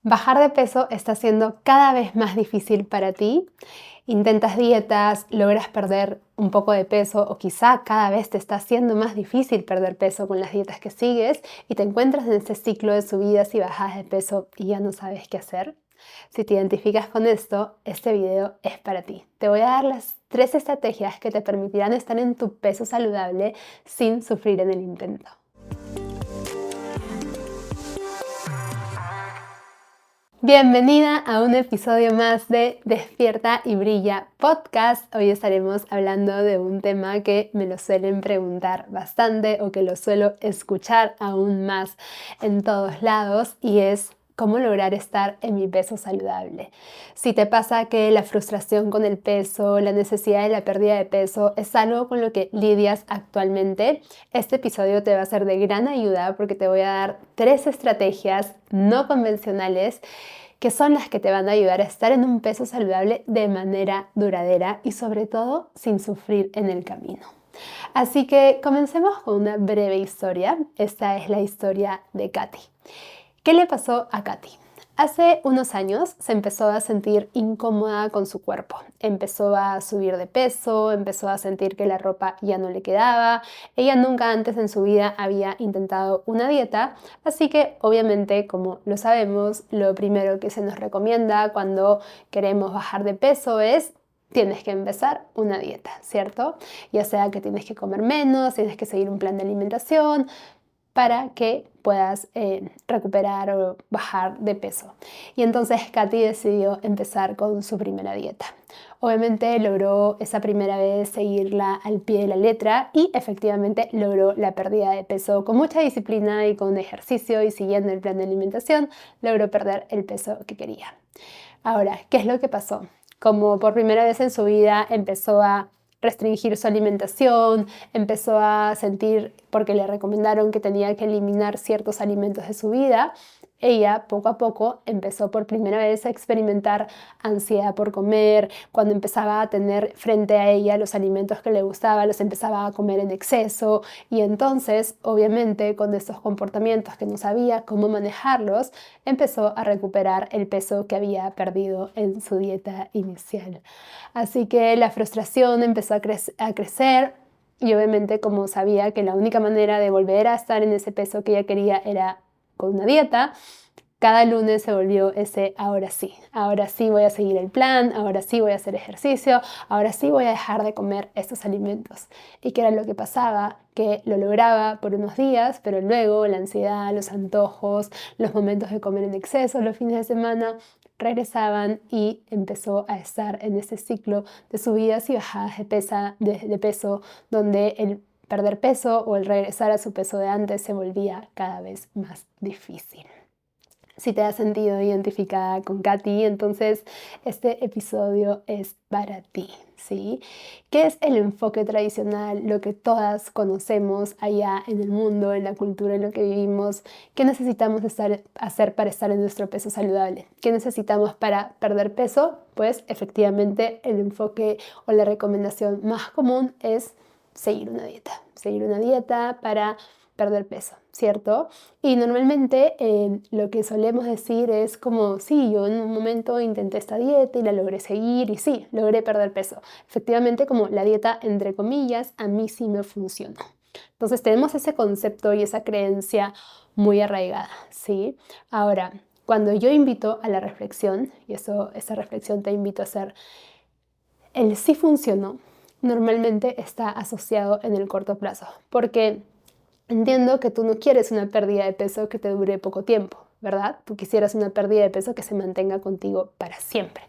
Bajar de peso está siendo cada vez más difícil para ti. Intentas dietas, logras perder un poco de peso o quizá cada vez te está haciendo más difícil perder peso con las dietas que sigues y te encuentras en este ciclo de subidas y bajadas de peso y ya no sabes qué hacer. Si te identificas con esto, este video es para ti. Te voy a dar las 3 estrategias que te permitirán estar en tu peso saludable sin sufrir en el intento. Bienvenida a un episodio más de Despierta y Brilla Podcast. Hoy estaremos hablando de un tema que me lo suelen preguntar bastante o que lo suelo escuchar aún más en todos lados y es cómo lograr estar en mi peso saludable. Si te pasa que la frustración con el peso, la necesidad de la pérdida de peso es algo con lo que lidias actualmente, este episodio te va a ser de gran ayuda porque te voy a dar 3 estrategias no convencionales que son las que te van a ayudar a estar en un peso saludable de manera duradera y sobre todo sin sufrir en el camino. Así que comencemos con una breve historia. Esta es la historia de Katy. ¿Qué le pasó a Katy? Hace unos años se empezó a sentir incómoda con su cuerpo. Empezó a subir de peso, empezó a sentir que la ropa ya no le quedaba. Ella nunca antes en su vida había intentado una dieta, así que obviamente, como lo sabemos, lo primero que se nos recomienda cuando queremos bajar de peso es tienes que empezar una dieta, ¿cierto? Ya sea que tienes que comer menos, tienes que seguir un plan de alimentación, para que puedas recuperar o bajar de peso. Y entonces Katy decidió empezar con su primera dieta. Obviamente logró esa primera vez seguirla al pie de la letra y efectivamente logró la pérdida de peso con mucha disciplina y con ejercicio y siguiendo el plan de alimentación, logró perder el peso que quería. Ahora, ¿qué es lo que pasó? Como por primera vez en su vida empezó a restringir su alimentación, empezó a sentir, porque le recomendaron que tenía que eliminar ciertos alimentos de su vida, ella poco a poco empezó por primera vez a experimentar ansiedad por comer. Cuando empezaba a tener frente a ella los alimentos que le gustaban, los empezaba a comer en exceso y entonces, obviamente, con estos comportamientos que no sabía cómo manejarlos, empezó a recuperar el peso que había perdido en su dieta inicial. Así que la frustración empezó a crecer y obviamente como sabía que la única manera de volver a estar en ese peso que ella quería era con una dieta, cada lunes se volvió ese ahora sí voy a seguir el plan, ahora sí voy a hacer ejercicio, ahora sí voy a dejar de comer estos alimentos. ¿Y qué era lo que pasaba? Que lo lograba por unos días, pero luego la ansiedad, los antojos, los momentos de comer en exceso, los fines de semana, regresaban y empezó a estar en ese ciclo de subidas y bajadas de peso, donde el perder peso o el regresar a su peso de antes se volvía cada vez más difícil. Si te has sentido identificada con Katy, entonces este episodio es para ti, ¿sí? ¿Qué es el enfoque tradicional? Lo que todas conocemos allá en el mundo, en la cultura en la que vivimos. ¿Qué necesitamos hacer para estar en nuestro peso saludable? ¿Qué necesitamos para perder peso? Pues efectivamente el enfoque o la recomendación más común es seguir una dieta. Seguir una dieta para perder peso, ¿cierto? Y normalmente lo que solemos decir es como, sí, yo en un momento intenté esta dieta y la logré seguir y sí, logré perder peso. Efectivamente, como la dieta, entre comillas, a mí sí me funcionó. Entonces tenemos ese concepto y esa creencia muy arraigada, ¿sí? Ahora, cuando yo invito a la reflexión, y esa reflexión te invito a hacer, el sí funcionó, normalmente está asociado en el corto plazo, porque entiendo que tú no quieres una pérdida de peso que te dure poco tiempo, ¿verdad? Tú quisieras una pérdida de peso que se mantenga contigo para siempre.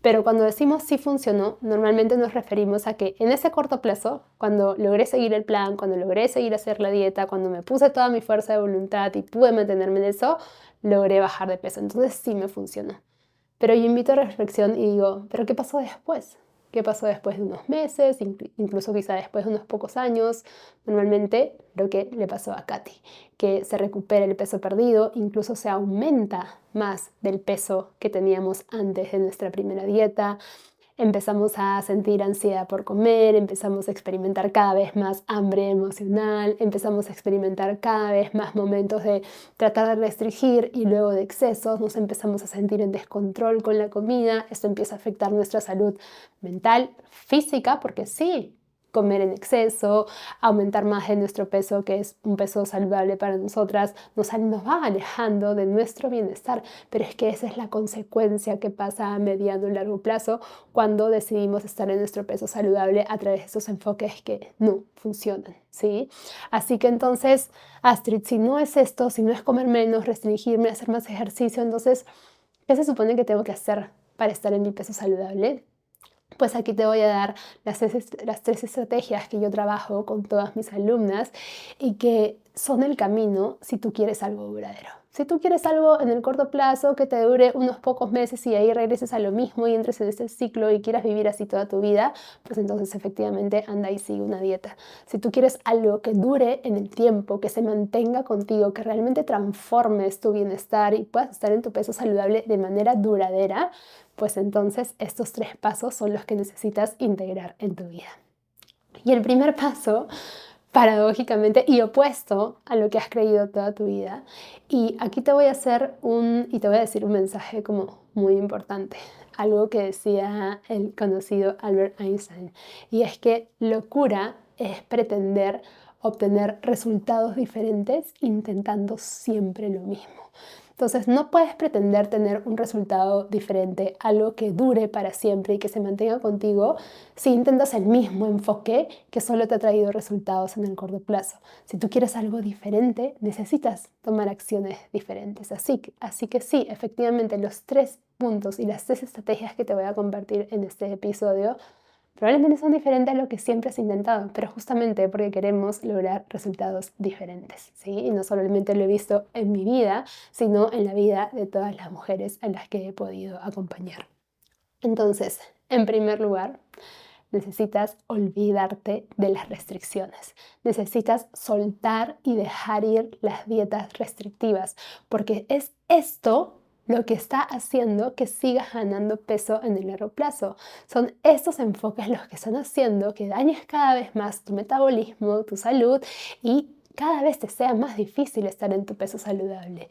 Pero cuando decimos sí funcionó, normalmente nos referimos a que en ese corto plazo, cuando logré seguir el plan, cuando logré seguir hacer la dieta, cuando me puse toda mi fuerza de voluntad y pude mantenerme en eso, logré bajar de peso. Entonces sí me funcionó. Pero yo invito a reflexión y digo, ¿pero qué pasó después? ¿Qué pasó después de unos meses, incluso quizá después de unos pocos años? Normalmente lo que le pasó a Katy, que se recupera el peso perdido, incluso se aumenta más del peso que teníamos antes de nuestra primera dieta. empezamos a sentir ansiedad por comer, empezamos a experimentar cada vez más hambre emocional, empezamos a experimentar cada vez más momentos de tratar de restringir y luego de excesos, nos empezamos a sentir en descontrol con la comida, esto empieza a afectar nuestra salud mental, física, porque sí, comer en exceso, aumentar más de nuestro peso, que es un peso saludable para nosotras, nos va alejando de nuestro bienestar, pero es que esa es la consecuencia que pasa a mediano y largo plazo cuando decidimos estar en nuestro peso saludable a través de estos enfoques que no funcionan, ¿sí? Así que entonces, Astrid, si no es esto, si no es comer menos, restringirme, hacer más ejercicio, entonces, ¿qué se supone que tengo que hacer para estar en mi peso saludable? Pues aquí te voy a dar las tres estrategias que yo trabajo con todas mis alumnas y que son el camino si tú quieres algo duradero. Si tú quieres algo en el corto plazo que te dure unos pocos meses y ahí regreses a lo mismo y entres en este ciclo y quieras vivir así toda tu vida, pues entonces efectivamente anda y sigue una dieta. Si tú quieres algo que dure en el tiempo, que se mantenga contigo, que realmente transformes tu bienestar y puedas estar en tu peso saludable de manera duradera, pues entonces estos 3 pasos son los que necesitas integrar en tu vida. Y el primer paso, paradójicamente y opuesto a lo que has creído toda tu vida, y aquí te voy a te voy a decir un mensaje como muy importante, algo que decía el conocido Albert Einstein, y es que locura es pretender obtener resultados diferentes intentando siempre lo mismo. Entonces no puedes pretender tener un resultado diferente, algo que dure para siempre y que se mantenga contigo si intentas el mismo enfoque que solo te ha traído resultados en el corto plazo. Si tú quieres algo diferente, necesitas tomar acciones diferentes. Así que sí, efectivamente los 3 puntos y las 3 estrategias que te voy a compartir en este episodio probablemente son diferentes a lo que siempre has intentado, pero justamente porque queremos lograr resultados diferentes, ¿sí? Y no solamente lo he visto en mi vida, sino en la vida de todas las mujeres a las que he podido acompañar. Entonces, en primer lugar, necesitas olvidarte de las restricciones. Necesitas soltar y dejar ir las dietas restrictivas, porque es esto lo que está haciendo que sigas ganando peso en el largo plazo. Son estos enfoques los que están haciendo que dañes cada vez más tu metabolismo, tu salud y cada vez te sea más difícil estar en tu peso saludable.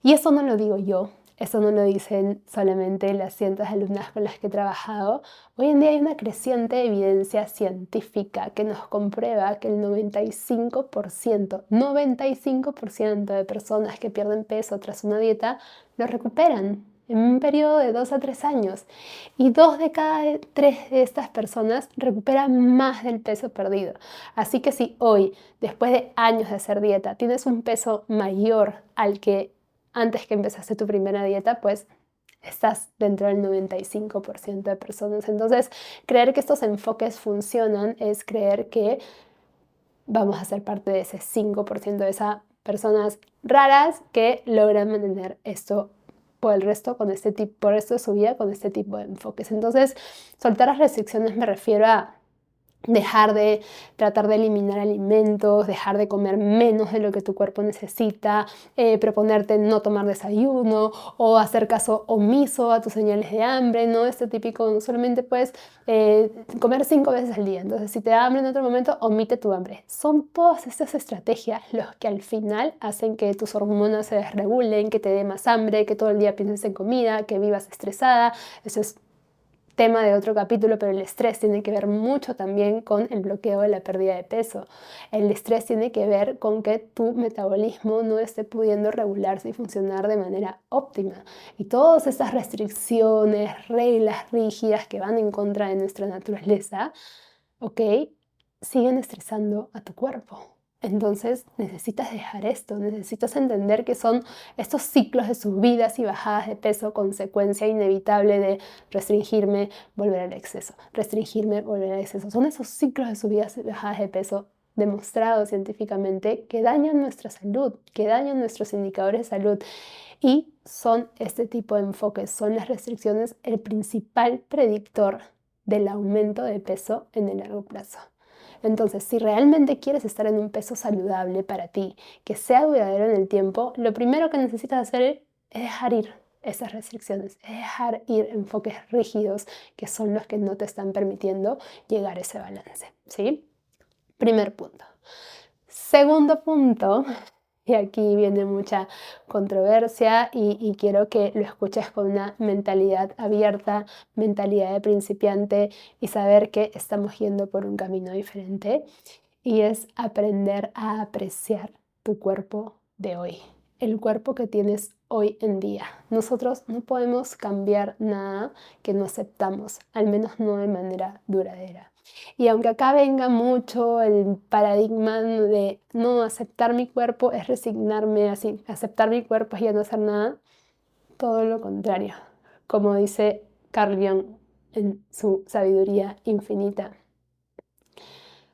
Y eso no lo digo yo, eso no lo dicen solamente las cientos de alumnas con las que he trabajado. Hoy en día hay una creciente evidencia científica que nos comprueba que el 95% de personas que pierden peso tras una dieta lo recuperan en un periodo de 2 a 3 años. Y 2 de cada 3 de estas personas recuperan más del peso perdido. Así que si hoy, después de años de hacer dieta, tienes un peso mayor al que antes que empezaste tu primera dieta, pues estás dentro del 95% de personas. Entonces, creer que estos enfoques funcionan es creer que vamos a ser parte de ese 5% de esas personas raras que logran mantener esto por el resto de su vida con este tipo de enfoques. Entonces, soltar las restricciones me refiero a dejar de tratar de eliminar alimentos, dejar de comer menos de lo que tu cuerpo necesita, proponerte no tomar desayuno o hacer caso omiso a tus señales de hambre, ¿no? Este típico, no solamente puedes comer 5 veces al día, entonces si te da hambre en otro momento, omite tu hambre. Son todas estas estrategias los que al final hacen que tus hormonas se desregulen, que te dé más hambre, que todo el día pienses en comida, que vivas estresada. Eso es tema de otro capítulo, pero el estrés tiene que ver mucho también con el bloqueo de la pérdida de peso. El estrés tiene que ver con que tu metabolismo no esté pudiendo regularse y funcionar de manera óptima. Y todas estas restricciones, reglas rígidas que van en contra de nuestra naturaleza, ¿ok? Siguen estresando a tu cuerpo. Entonces necesitas dejar esto, necesitas entender que son estos ciclos de subidas y bajadas de peso, consecuencia inevitable de restringirme, volver al exceso, restringirme, volver al exceso. Son esos ciclos de subidas y bajadas de peso demostrados científicamente que dañan nuestra salud, que dañan nuestros indicadores de salud. Y son este tipo de enfoques, son las restricciones el principal predictor del aumento de peso en el largo plazo. Entonces, si realmente quieres estar en un peso saludable para ti, que sea duradero en el tiempo, lo primero que necesitas hacer es dejar ir. esas restricciones, es dejar ir enfoques rígidos que son los que no te están permitiendo llegar a ese balance, ¿sí? Primer punto. Segundo punto, y aquí viene mucha controversia y quiero que lo escuches con una mentalidad abierta, mentalidad de principiante y saber que estamos yendo por un camino diferente, y es aprender a apreciar tu cuerpo de hoy, el cuerpo que tienes hoy en día. Nosotros no podemos cambiar nada que no aceptamos, al menos no de manera duradera. Y aunque acá venga mucho el paradigma de no aceptar mi cuerpo es resignarme, así, aceptar mi cuerpo es ya no hacer nada, todo lo contrario. Como dice Carl Jung en su sabiduría infinita,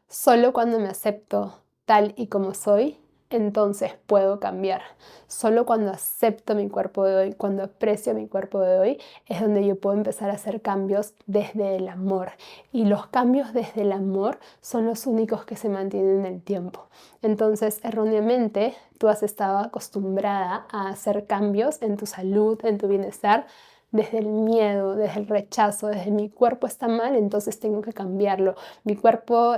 solo cuando me acepto tal y como soy, entonces puedo cambiar. Solo cuando acepto mi cuerpo de hoy, cuando aprecio mi cuerpo de hoy, es donde yo puedo empezar a hacer cambios desde el amor. Y los cambios desde el amor son los únicos que se mantienen en el tiempo. Entonces, erróneamente, tú has estado acostumbrada a hacer cambios en tu salud, en tu bienestar, desde el miedo, desde el rechazo, desde mi cuerpo está mal, entonces tengo que cambiarlo. Mi cuerpo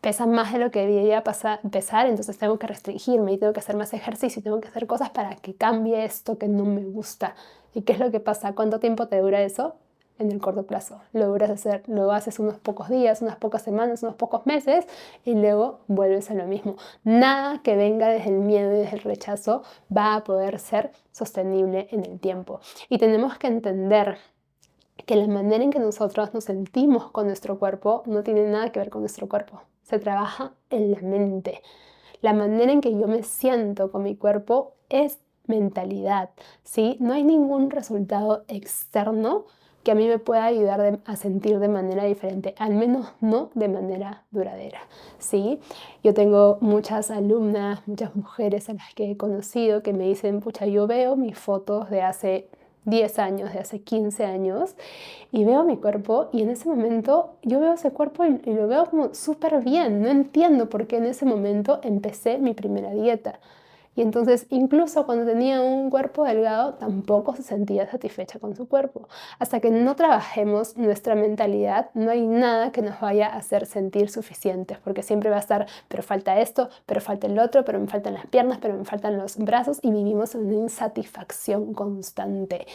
pesa más de lo que debería pesar, entonces tengo que restringirme y tengo que hacer más ejercicio y tengo que hacer cosas para que cambie esto que no me gusta. ¿Y qué es lo que pasa? ¿Cuánto tiempo te dura eso? En el corto plazo. Lo haces unos pocos días, unas pocas semanas, unos pocos meses y luego vuelves a lo mismo. Nada que venga desde el miedo y desde el rechazo va a poder ser sostenible en el tiempo. Y tenemos que entender que la manera en que nosotros nos sentimos con nuestro cuerpo no tiene nada que ver con nuestro cuerpo. Se trabaja en la mente. La manera en que yo me siento con mi cuerpo es mentalidad, ¿sí? No hay ningún resultado externo que a mí me pueda ayudar a sentir de manera diferente, al menos no de manera duradera, ¿sí? Yo tengo muchas alumnas, muchas mujeres a las que he conocido que me dicen, pucha, yo veo mis fotos de hace 10 años, de hace 15 años, y veo mi cuerpo y en ese momento yo veo ese cuerpo y lo veo como súper bien. No entiendo por qué en ese momento empecé mi primera dieta. Y entonces incluso cuando tenía un cuerpo delgado tampoco se sentía satisfecha con su cuerpo. Hasta que no trabajemos nuestra mentalidad, no hay nada que nos vaya a hacer sentir suficientes, porque siempre va a estar, pero falta esto, pero falta el otro, pero me faltan las piernas, pero me faltan los brazos y vivimos en una insatisfacción constante.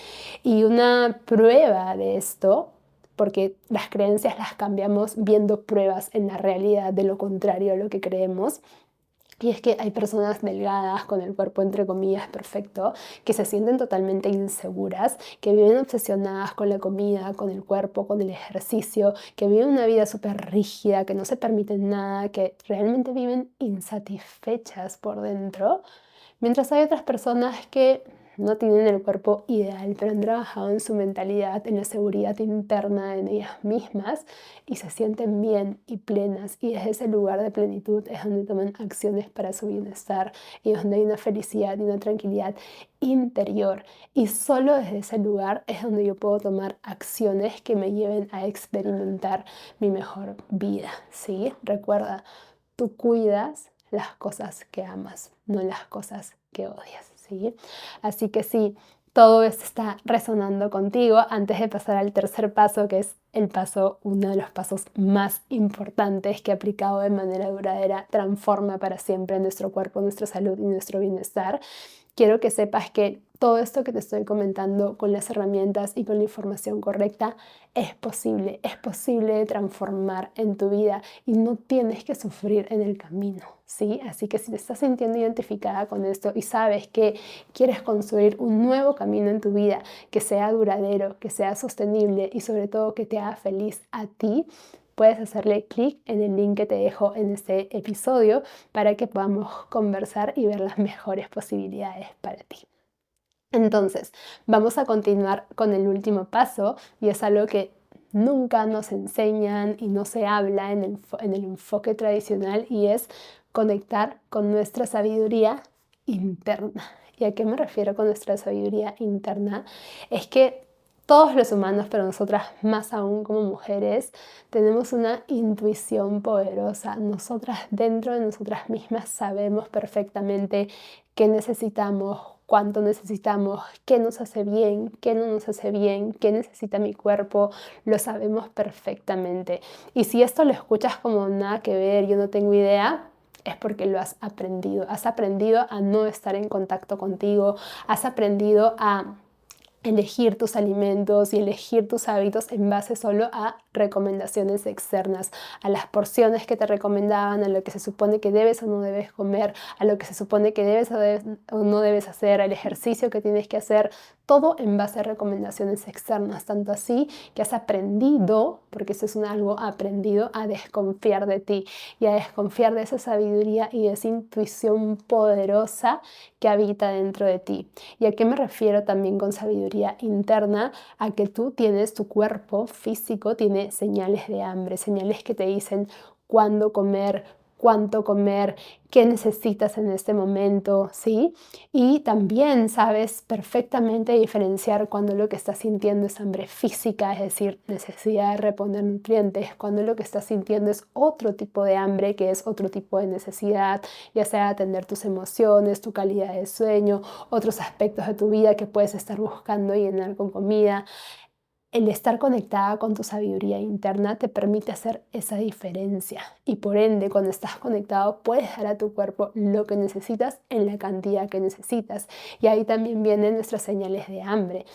Y una prueba de esto, porque las creencias las cambiamos viendo pruebas en la realidad de lo contrario a lo que creemos. Y es que hay personas delgadas con el cuerpo entre comillas perfecto, que se sienten totalmente inseguras, que viven obsesionadas con la comida, con el cuerpo, con el ejercicio, que viven una vida súper rígida, que no se permiten nada, que realmente viven insatisfechas por dentro. Mientras hay otras personas que no tienen el cuerpo ideal, pero han trabajado en su mentalidad, en la seguridad interna en ellas mismas y se sienten bien y plenas. Y desde ese lugar de plenitud es donde toman acciones para su bienestar y donde hay una felicidad y una tranquilidad interior. Y solo desde ese lugar es donde yo puedo tomar acciones que me lleven a experimentar mi mejor vida, ¿sí? Recuerda, tú cuidas las cosas que amas, no las cosas que odias, ¿sí? Así que sí, todo esto está resonando contigo. Antes de pasar al tercer paso, que es uno de los pasos más importantes que aplicado de manera duradera transforma para siempre nuestro cuerpo, nuestra salud y nuestro bienestar, quiero que sepas que todo esto que te estoy comentando con las herramientas y con la información correcta es posible de transformar en tu vida y no tienes que sufrir en el camino, ¿sí? Así que si te estás sintiendo identificada con esto y sabes que quieres construir un nuevo camino en tu vida que sea duradero, que sea sostenible y sobre todo que te haga feliz a ti, puedes hacerle clic en el link que te dejo en este episodio para que podamos conversar y ver las mejores posibilidades para ti. Entonces, vamos a continuar con el último paso y es algo que nunca nos enseñan y no se habla en el enfoque tradicional y es conectar con nuestra sabiduría interna. ¿Y a qué me refiero con nuestra sabiduría interna? Es que todos los humanos, pero nosotras más aún como mujeres, tenemos una intuición poderosa. Nosotras dentro de nosotras mismas sabemos perfectamente qué necesitamos, cuánto necesitamos, qué nos hace bien, qué no nos hace bien, qué necesita mi cuerpo, lo sabemos perfectamente. Y si esto lo escuchas como nada que ver, yo no tengo idea, es porque lo has aprendido. Has aprendido a no estar en contacto contigo, has aprendido a elegir tus alimentos y elegir tus hábitos en base solo a recomendaciones externas, a las porciones que te recomendaban, a lo que se supone que debes o no debes comer, a lo que se supone que debes o no debes hacer, al ejercicio que tienes que hacer, todo en base a recomendaciones externas, tanto así que has aprendido, porque eso es algo aprendido, a desconfiar de ti y a desconfiar de esa sabiduría y de esa intuición poderosa que habita dentro de ti. ¿Y a qué me refiero también con sabiduría interna? A que tú tienes, tu cuerpo físico tiene señales de hambre, señales que te dicen cuándo comer, cuánto comer, qué necesitas en este momento, ¿sí? Y también sabes perfectamente diferenciar cuando lo que estás sintiendo es hambre física, es decir, necesidad de reponer nutrientes, cuando lo que estás sintiendo es otro tipo de hambre, que es otro tipo de necesidad, ya sea atender tus emociones, tu calidad de sueño, otros aspectos de tu vida que puedes estar buscando llenar con comida. El estar conectada con tu sabiduría interna te permite hacer esa diferencia y por ende cuando estás conectado puedes dar a tu cuerpo lo que necesitas en la cantidad que necesitas. Y ahí también vienen nuestras señales de hambre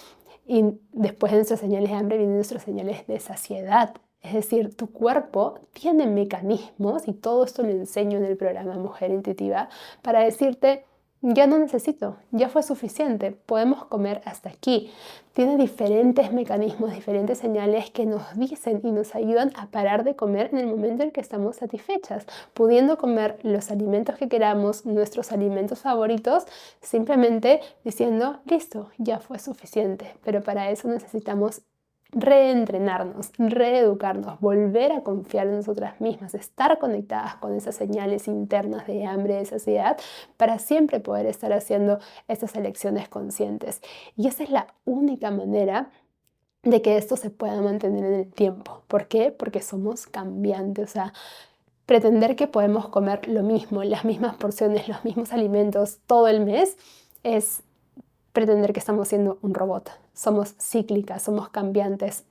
y después de nuestras señales de hambre vienen nuestras señales de saciedad. Es decir, tu cuerpo tiene mecanismos y todo esto lo enseño en el programa Mujer Intuitiva para decirte ya no necesito, ya fue suficiente, podemos comer hasta aquí. Tiene diferentes mecanismos, diferentes señales que nos dicen y nos ayudan a parar de comer en el momento en que estamos satisfechas, pudiendo comer los alimentos que queramos, nuestros alimentos favoritos, simplemente diciendo, listo, ya fue suficiente. Pero para eso necesitamos reentrenarnos, reeducarnos, volver a confiar en nosotras mismas, estar conectadas con esas señales internas de hambre, de saciedad, para siempre poder estar haciendo estas elecciones conscientes. Y esa es la única manera de que esto se pueda mantener en el tiempo. ¿Por qué? Porque somos cambiantes, o sea, pretender que podemos comer lo mismo, las mismas porciones, los mismos alimentos todo el mes es pretender que estamos siendo un robot. Somos cíclicas, somos cambiantes,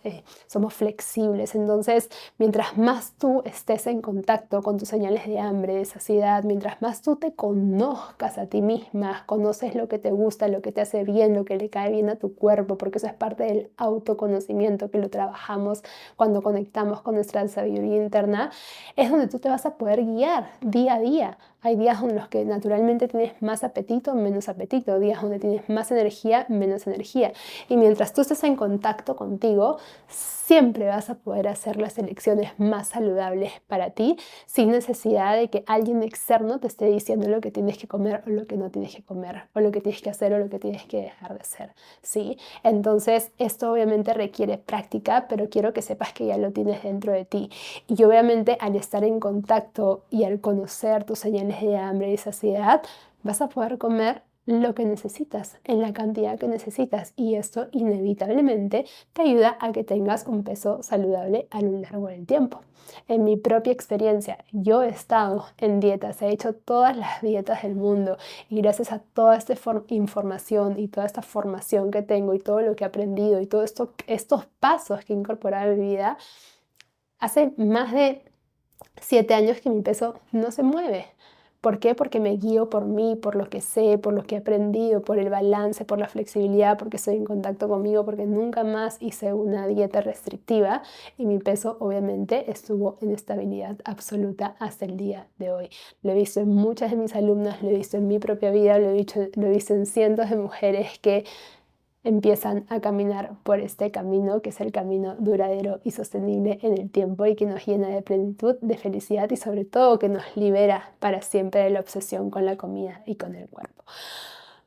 somos flexibles. Entonces, mientras más tú estés en contacto con tus señales de hambre, de saciedad, mientras más tú te conozcas a ti misma, conoces lo que te gusta, lo que te hace bien, lo que le cae bien a tu cuerpo, porque eso es parte del autoconocimiento que lo trabajamos cuando conectamos con nuestra sabiduría interna, es donde tú te vas a poder guiar día a día. Hay días en los que naturalmente tienes más apetito, menos apetito, días donde tienes más energía, menos energía. Y mientras tú estés en contacto contigo, siempre vas a poder hacer las elecciones más saludables para ti sin necesidad de que alguien externo te esté diciendo lo que tienes que comer o lo que no tienes que comer, o lo que tienes que hacer o lo que tienes que dejar de hacer, ¿sí? Entonces, esto obviamente requiere práctica, pero quiero que sepas que ya lo tienes dentro de ti. Y obviamente al estar en contacto y al conocer tus señales de hambre y saciedad, vas a poder comer lo que necesitas, en la cantidad que necesitas, y esto inevitablemente te ayuda a que tengas un peso saludable a lo largo del tiempo. En mi propia experiencia, yo he estado en dietas, he hecho todas las dietas del mundo y gracias a toda esta información y toda esta formación que tengo y todo lo que he aprendido y todos estos pasos que he incorporado en mi vida, hace más de 7 años que mi peso no se mueve. ¿Por qué? Porque me guío por mí, por lo que sé, por lo que he aprendido, por el balance, por la flexibilidad, porque estoy en contacto conmigo, porque nunca más hice una dieta restrictiva y mi peso obviamente estuvo en estabilidad absoluta hasta el día de hoy. Lo he visto en muchas de mis alumnas, lo he visto en mi propia vida, lo he visto en cientos de mujeres que empiezan a caminar por este camino, que es el camino duradero y sostenible en el tiempo y que nos llena de plenitud, de felicidad y sobre todo que nos libera para siempre de la obsesión con la comida y con el cuerpo.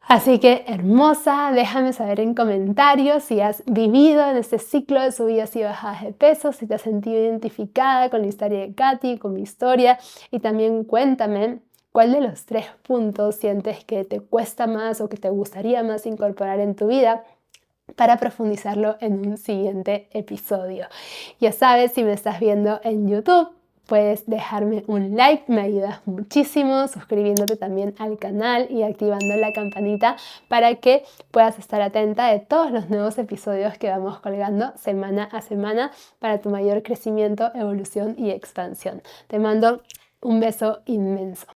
Así que, hermosa, déjame saber en comentarios si has vivido en este ciclo de subidas y bajadas de peso, si te has sentido identificada con la historia de Katy, con mi historia, y también cuéntame cuál de los 3 puntos sientes que te cuesta más o que te gustaría más incorporar en tu vida para profundizarlo en un siguiente episodio. Ya sabes, si me estás viendo en YouTube, puedes dejarme un like, me ayudas muchísimo, suscribiéndote también al canal y activando la campanita para que puedas estar atenta de todos los nuevos episodios que vamos colgando semana a semana para tu mayor crecimiento, evolución y expansión. Te mando un beso inmenso.